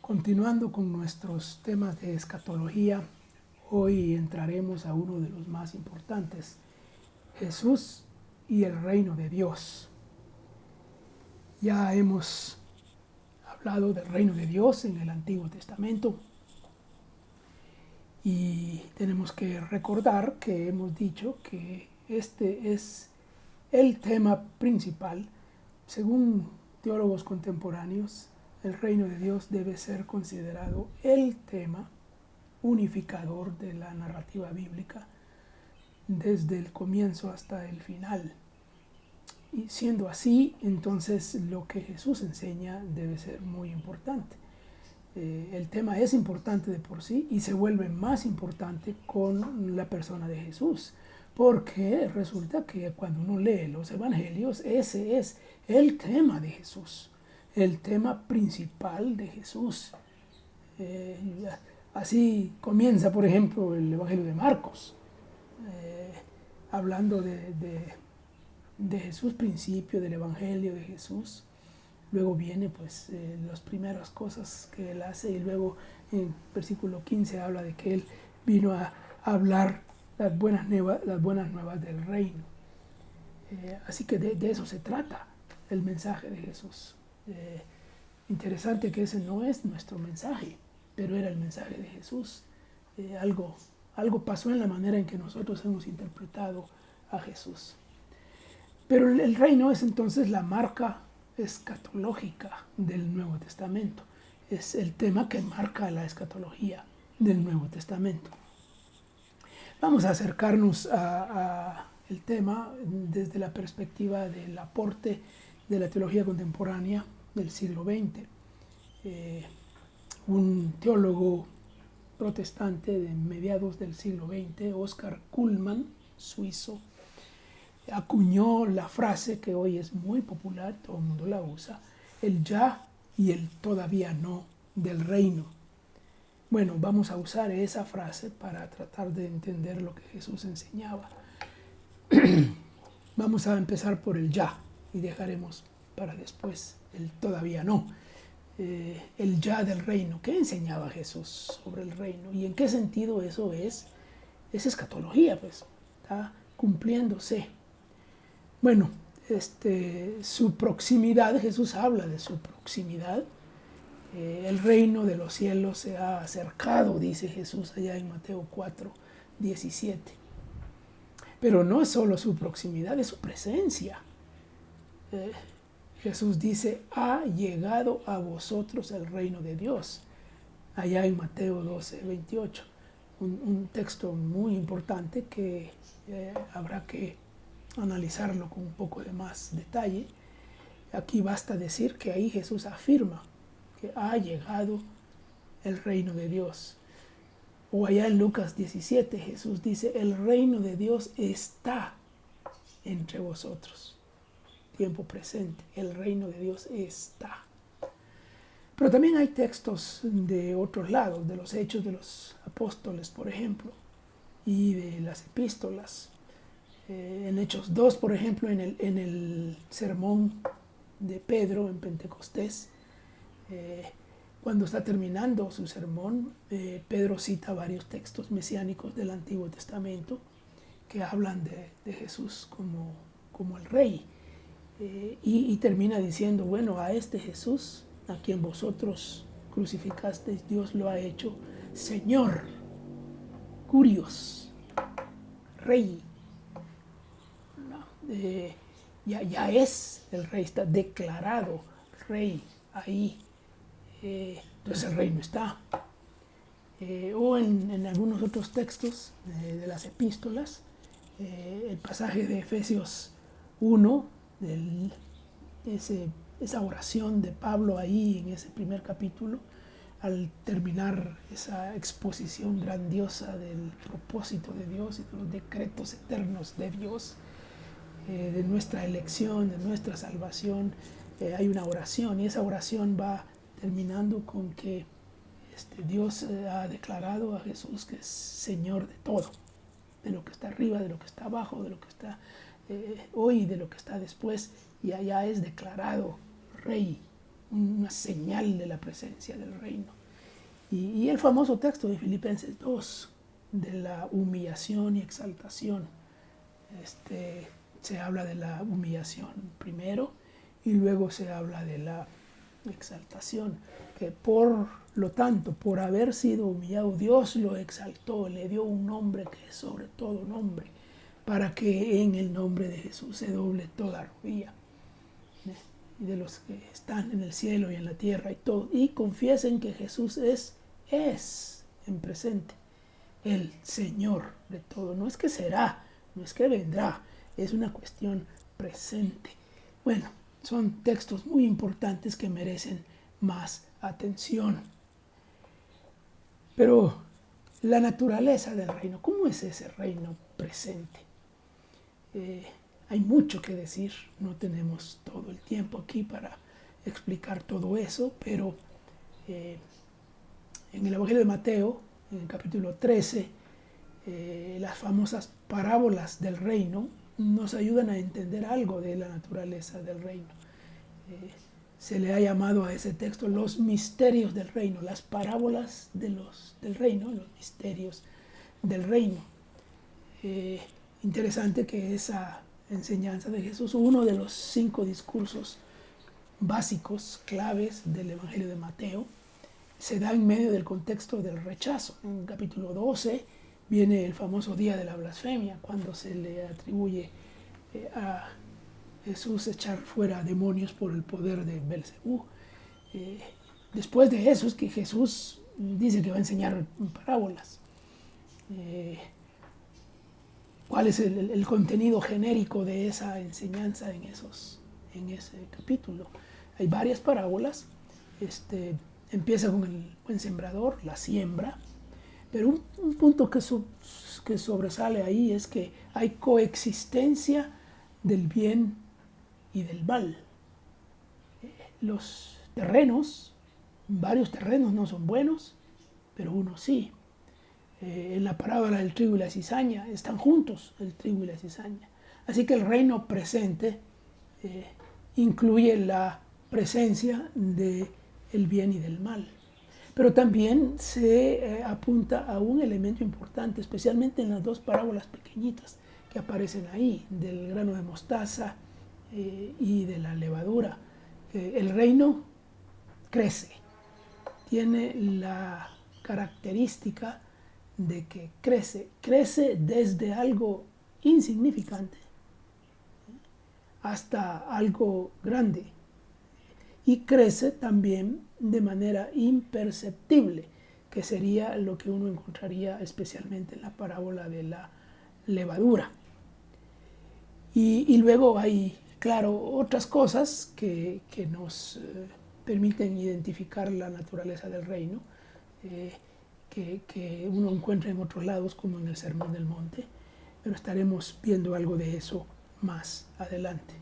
Continuando con nuestros temas de escatología, hoy entraremos a uno de los más importantes, Jesús y el reino de Dios. Ya hemos hablado del reino de Dios en el Antiguo Testamento y tenemos que recordar que hemos dicho que este es el tema principal. Según teólogos contemporáneos, el reino de Dios debe ser considerado el tema unificador de la narrativa bíblica desde el comienzo hasta el final. Y siendo así, entonces lo que Jesús enseña debe ser muy importante. El tema es importante de por sí y se vuelve más importante con la persona de Jesús, porque resulta que cuando uno lee los evangelios, ese es el tema de Jesús, el tema principal de Jesús. Así comienza, por ejemplo, el Evangelio de Marcos, hablando de Jesús, principio del Evangelio de Jesús. Luego viene pues las primeras cosas que él hace y luego en versículo 15 habla de que él vino a hablar las buenas nuevas del reino. Así que de eso se trata el mensaje de Jesús. Interesante que ese no es nuestro mensaje, pero era el mensaje de Jesús. Algo pasó en la manera en que nosotros hemos interpretado a Jesús. Pero el reino es entonces la marca escatológica del Nuevo Testamento. Es el tema que marca la escatología del Nuevo Testamento. Vamos a acercarnos a el tema desde la perspectiva del aporte de la teología contemporánea del siglo XX. Un teólogo protestante de mediados del siglo XX, Oscar Cullmann, suizo, acuñó la frase que hoy es muy popular, todo el mundo la usa, el ya y el todavía no del reino. Bueno, vamos a usar esa frase para tratar de entender lo que Jesús enseñaba. Vamos a empezar por el ya y dejaremos para después el todavía no. El ya del reino. ¿Qué enseñaba Jesús sobre el reino? ¿Y en qué sentido eso es escatología? Pues está cumpliéndose. Bueno, su proximidad, Jesús habla de su proximidad. El reino de los cielos se ha acercado, dice Jesús allá en Mateo 4, 17. Pero no es solo su proximidad, es su presencia. Jesús dice, ha llegado a vosotros el reino de Dios, allá en Mateo 12, 28. Un texto muy importante que habrá que analizarlo con un poco de más detalle. Aquí basta decir que ahí Jesús afirma que ha llegado el reino de Dios. O allá en Lucas 17 Jesús dice, el reino de Dios está entre vosotros. Tiempo presente, el reino de Dios está. Pero también hay textos de otros lados, de los hechos de los apóstoles, por ejemplo, y de las epístolas. En Hechos 2, por ejemplo, en el sermón de Pedro en Pentecostés, cuando está terminando su sermón, Pedro cita varios textos mesiánicos del Antiguo Testamento que hablan de Jesús como el Rey. Y termina diciendo, bueno, a este Jesús, a quien vosotros crucificasteis, Dios lo ha hecho Señor, Curios, Rey. Ya es el Rey, está declarado Rey ahí. Entonces el reino está. O en algunos otros textos de las epístolas, el pasaje de Efesios 1, esa oración de Pablo ahí en ese primer capítulo, al terminar esa exposición grandiosa del propósito de Dios y de los decretos eternos de Dios, de nuestra elección, de nuestra salvación, hay una oración y esa oración va terminando con que Dios ha declarado a Jesús que es Señor de todo, de lo que está arriba, de lo que está abajo, de lo que está hoy, de lo que está después, y allá es declarado Rey una señal de la presencia del reino. Y el famoso texto de Filipenses 2, de la humillación y exaltación. Se habla de la humillación primero y luego se habla de la exaltación, que por lo tanto, por haber sido humillado, Dios lo exaltó, le dio un nombre que es sobre todo nombre, para que en el nombre de Jesús se doble toda rodilla, y de los que están en el cielo y en la tierra y todo, y confiesen que Jesús es en presente el Señor de todo. No es que será, no es que vendrá, es una cuestión presente. Bueno, son textos muy importantes que merecen más atención. Pero la naturaleza del reino, ¿cómo es ese reino presente? Hay mucho que decir, no tenemos todo el tiempo aquí para explicar todo eso, pero en el Evangelio de Mateo, en el capítulo 13, las famosas parábolas del reino nos ayudan a entender algo de la naturaleza del reino. Se le ha llamado a ese texto los misterios del reino, las parábolas del reino, los misterios del reino. Interesante que esa enseñanza de Jesús, uno de los 5 discursos básicos, claves del Evangelio de Mateo, se da en medio del contexto del rechazo. En el capítulo 12 viene el famoso día de la blasfemia, cuando se le atribuye a Jesús echar fuera demonios por el poder de Belcebú. Después de eso es que Jesús dice que va a enseñar parábolas. ¿Cuál es el contenido genérico de esa enseñanza en ese capítulo? Hay varias parábolas. Empieza con el buen sembrador, la siembra, pero un punto que sobresale ahí es que hay coexistencia del bien y del mal. Los terrenos, varios terrenos no son buenos, pero uno sí. En la parábola del trigo y la cizaña están juntos el trigo y la cizaña. Así que el reino presente incluye la presencia del bien y del mal. Pero también se apunta a un elemento importante, especialmente en las 2 parábolas pequeñitas que aparecen ahí, del grano de mostaza y de la levadura. El reino crece, tiene la característica de que crece desde algo insignificante hasta algo grande, y crece también de manera imperceptible, que sería lo que uno encontraría especialmente en la parábola de la levadura. Y luego hay, claro, otras cosas que nos permiten identificar la naturaleza del reino, que uno encuentra en otros lados, como en el Sermón del Monte, pero estaremos viendo algo de eso más adelante.